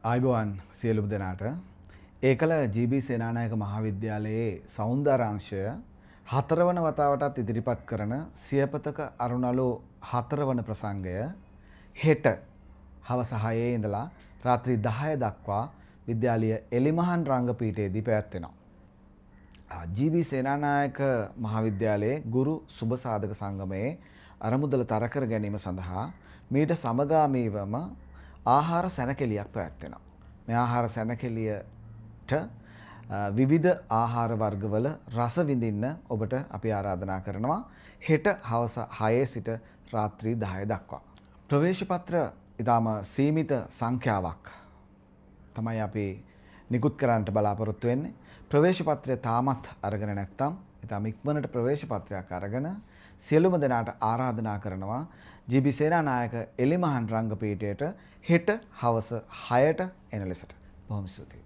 ආයුබෝවන් සියලුම දෙනාට ඒකල ජී.බී. සේනානායක මහාවිද්‍යාලයේ සෞන්දර්යාංශය 4 වන වතාවටත් ඉදිරිපත් කරන සියපතක අරුණළු 4 වන ප්‍රසංගය හෙට හවස 6 ඉඳලා රාත්‍රී 10 දක්වා විද්‍යාලීය එලිමහන් රංගපීඨයේදී පැවැත්වෙනවා. ජී.බී. සේනානායක මහාවිද්‍යාලයේ ගුරු සුබ සාධක සංගමයේ අරමුදල තර කර ගැනීම සඳහා මීට සමගාමීවම ආහාර සැනකෙළියක් පැවැත්වෙනවා. මේ ආහාර සැනකෙළියට විවිධ ආහාර වර්ගවල රස විඳින්න ඔබට අපි ආරාධනා කරනවා හෙට හවස 6 සිට රාත්‍රී 10 දක්වා. ප්‍රවේශ පත්‍ර ඉතාම සීමිත සංඛ්‍යාවක් තමයි අපි නිකුත් කරන්නට බලාපොරොත්තු වෙන්නේ. ප්‍රවේශ පත්‍රය තාමත් අරගෙන නැත්නම් ඉතාම ඉක්මනට ප්‍රවේශ පත්‍රයක් අරගෙන සියලුම දෙනාට ආරාධනා කරනවා ජී.බී. සේනානායක එලිමහන් රංගපීඨයට හෙට හවස 6ට එන ලෙසට. බොහොම ස්තුතියි.